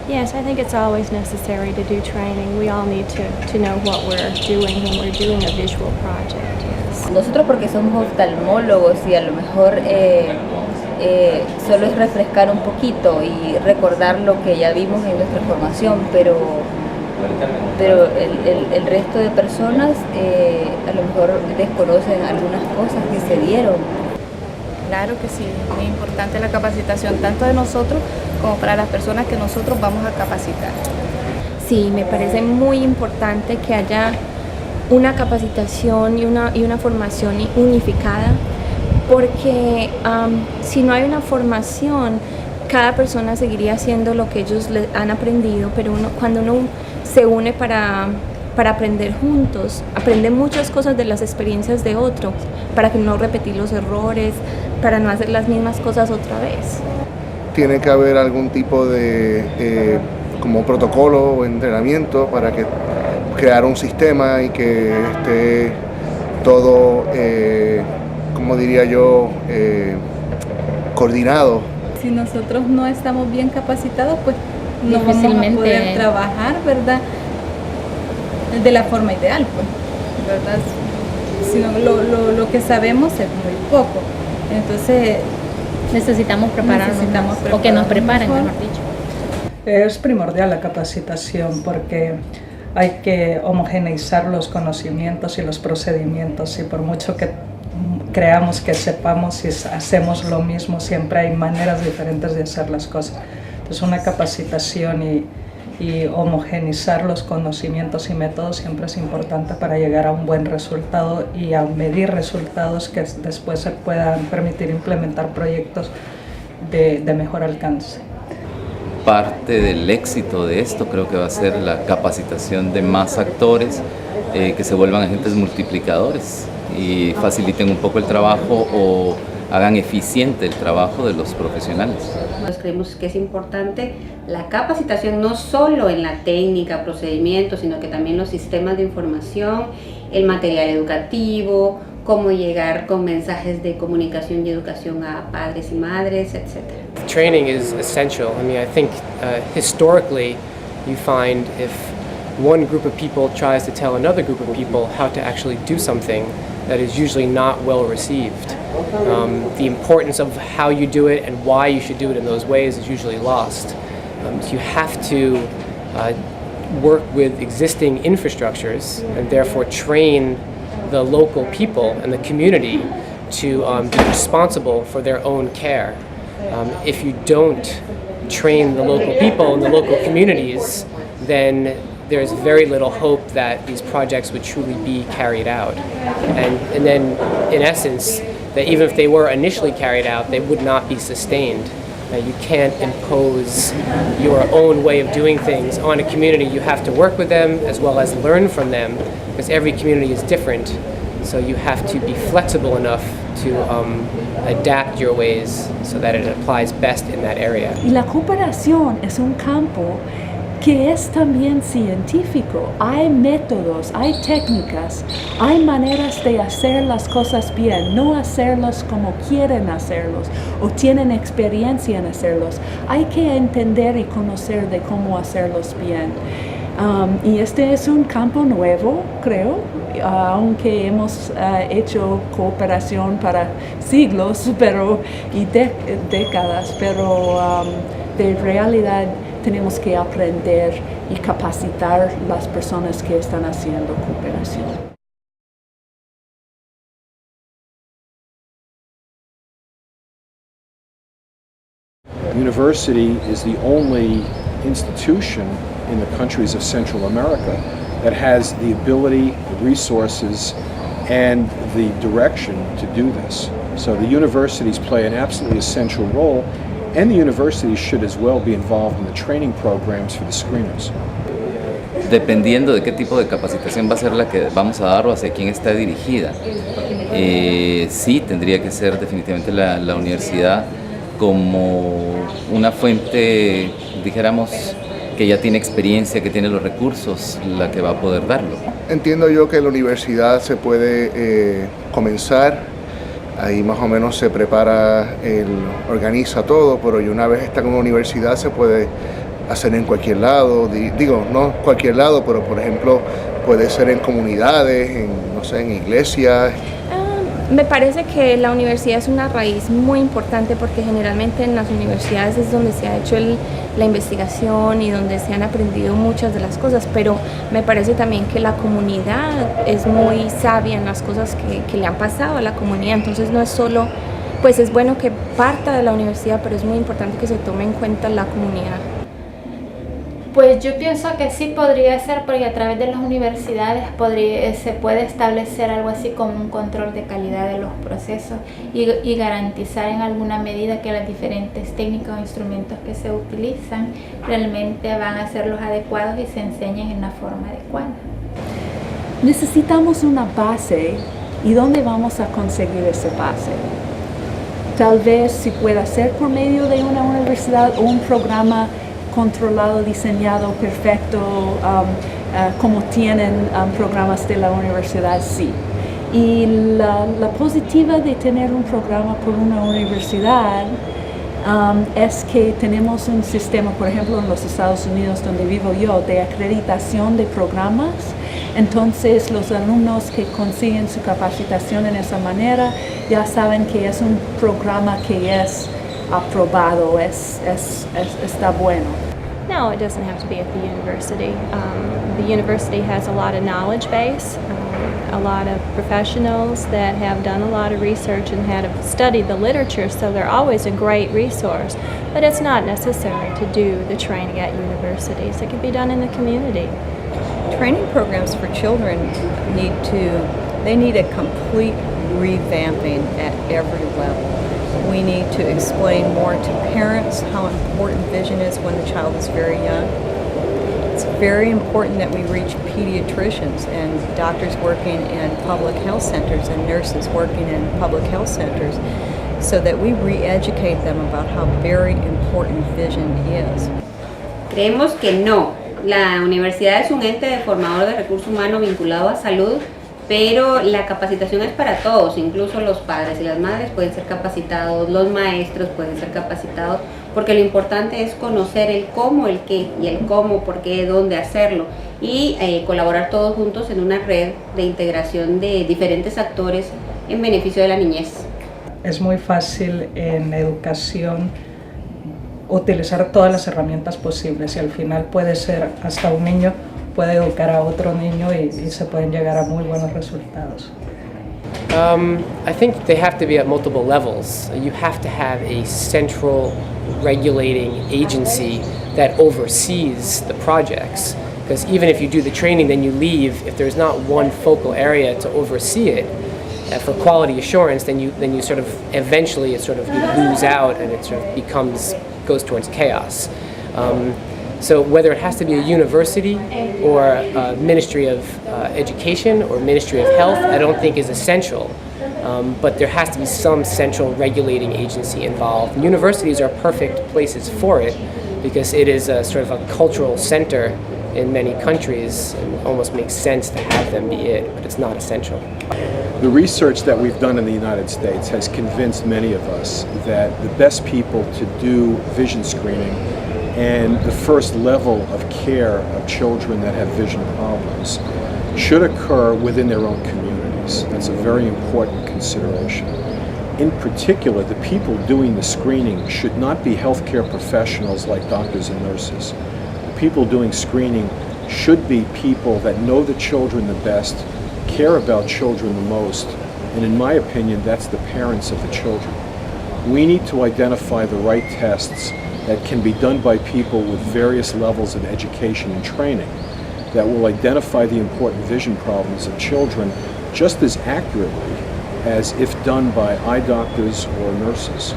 Yes, I think it's always necessary to do training. We all need to know what we're doing when we're doing a visual project, yes. Nosotros porque somos oftalmólogos y a lo mejor solo es refrescar un poquito y recordar lo que ya vimos en nuestra formación, pero el resto de personas a lo mejor desconocen algunas cosas que se dieron. Claro que sí, es muy importante la capacitación tanto de nosotros como para las personas que nosotros vamos a capacitar. Sí, me parece muy importante que haya una capacitación y una formación unificada, porque si no hay una formación, cada persona seguiría haciendo lo que ellos han aprendido, pero cuando uno se une para aprender juntos, aprende muchas cosas de las experiencias de otros, para que no repetir los errores, para no hacer las mismas cosas otra vez. Tiene que haber algún tipo de como protocolo o entrenamiento para que crear un sistema y que esté todo, como diría yo, coordinado. Si nosotros no estamos bien capacitados, pues no vamos a poder trabajar, ¿verdad?, de la forma ideal, pues, ¿verdad? Sino lo que sabemos es muy poco. Entonces necesitamos prepararnos o que nos preparen, mejor dicho. Es primordial la capacitación porque hay que homogeneizar los conocimientos y los procedimientos, y por mucho que creamos que sepamos y hacemos lo mismo, siempre hay maneras diferentes de hacer las cosas. Entonces una capacitación y homogeneizar los conocimientos y métodos siempre es importante para llegar a un buen resultado y a medir resultados que después se puedan permitir implementar proyectos de mejor alcance. Parte del éxito de esto creo que va a ser la capacitación de más actores que se vuelvan agentes multiplicadores y faciliten un poco el trabajo o hagan eficiente el trabajo de los profesionales. Nosotros creemos que es importante la capacitación no solo en la técnica, procedimientos, sino que también los sistemas de información, el material educativo, cómo llegar con mensajes de comunicación y educación a padres y madres, etc. Training is essential. I mean, I think historically you find if one group of people tries to tell another group of people how to actually do something, that is usually not well received. The importance of how you do it and why you should do it in those ways is usually lost. So you have to work with existing infrastructures and therefore train the local people and the community to be responsible for their own care. If you don't train the local people and the local communities, then there's very little hope that these projects would truly be carried out. And then, in essence, that even if they were initially carried out, they would not be sustained. You can't impose your own way of doing things on a community. You have to work with them as well as learn from them, because every community is different. So you have to be flexible enough to adapt your ways so that it applies best in that area. Y la cooperación es un campo que es también científico. Hay métodos, hay técnicas, hay maneras de hacer las cosas bien, no hacerlos como quieren hacerlos o tienen experiencia en hacerlos. Hay que entender y conocer de cómo hacerlos bien. Y este es un campo nuevo, creo, aunque hemos hecho cooperación para siglos y décadas, pero de realidad tenemos que aprender y capacitar las personas que están haciendo cooperación. University is the only institution in the countries of Central America that has the ability, the resources, and the direction to do this. So the universities play an absolutely essential role, and the universities should as well be involved in the training programs for the screeners. Dependiendo de qué tipo de capacitación va a ser la que vamos a dar o hacia quién está dirigida, sí tendría que ser definitivamente la universidad como una fuente, dijéramos, que ya tiene experiencia, que tiene los recursos, la que va a poder darlo. Entiendo yo que la universidad se puede comenzar, ahí más o menos se prepara, organiza todo, pero y una vez está en una universidad se puede hacer en cualquier lado, digo, no cualquier lado, pero por ejemplo puede ser en comunidades, no sé, en iglesias. Me parece que la universidad es una raíz muy importante porque generalmente en las universidades es donde se ha hecho la investigación y donde se han aprendido muchas de las cosas, pero me parece también que la comunidad es muy sabia en las cosas que le han pasado a la comunidad, entonces no es solo, pues es bueno que parta de la universidad, pero es muy importante que se tome en cuenta la comunidad. Pues yo pienso que sí podría ser, porque a través de las universidades se puede establecer algo así como un control de calidad de los procesos y garantizar en alguna medida que las diferentes técnicas o instrumentos que se utilizan realmente van a ser los adecuados y se enseñen en la forma adecuada. Necesitamos una base. ¿Y dónde vamos a conseguir esa base? Tal vez si pueda ser por medio de una universidad o un programa controlado, diseñado, perfecto, como tienen programas de la universidad, sí. Y la positiva de tener un programa por una universidad es que tenemos un sistema, por ejemplo en los Estados Unidos donde vivo yo, de acreditación de programas. Entonces los alumnos que consiguen su capacitación en esa manera ya saben que es un programa que es aprobado, está bueno. No, it doesn't have to be at the university. The university has a lot of knowledge base, a lot of professionals that have done a lot of research and have studied the literature, so they're always a great resource. But it's not necessary to do the training at universities. It can be done in the community. Training programs for children need a complete revamping at every level. We need to explain more to parents how important vision is when the child is very young. It's very important that we reach pediatricians and doctors working in public health centers and nurses working in public health centers so that we re-educate them about how very important vision is. Creemos que no. La universidad es un ente de formador de recurso humano vinculado a salud, pero la capacitación es para todos, incluso los padres y las madres pueden ser capacitados, los maestros pueden ser capacitados, porque lo importante es conocer el cómo, el qué y el cómo, por qué, dónde hacerlo y colaborar todos juntos en una red de integración de diferentes actores en beneficio de la niñez. Es muy fácil en educación utilizar todas las herramientas posibles y al final puede ser hasta un niño puede educar a otro niño y se pueden llegar a muy buenos resultados. I think they have to be at multiple levels. You have to have a central regulating agency that oversees the projects. Because even if you do the training, then you leave. If there's not one focal area to oversee it for quality assurance, then you sort of eventually you lose out and it sort of goes towards chaos. So whether it has to be a university or a Ministry of Education or Ministry of Health, I don't think is essential. But there has to be some central regulating agency involved. Universities are perfect places for it because it is a sort of a cultural center in many countries and it almost makes sense to have them be it, but it's not essential. The research that we've done in the United States has convinced many of us that the best people to do vision screening and the first level of care of children that have vision problems should occur within their own communities. That's a very important consideration. In particular, the people doing the screening should not be healthcare professionals like doctors and nurses. The people doing screening should be people that know the children the best, care about children the most, and in my opinion, that's the parents of the children. We need to identify the right tests that can be done by people with various levels of education and training that will identify the important vision problems of children just as accurately as if done by eye doctors or nurses.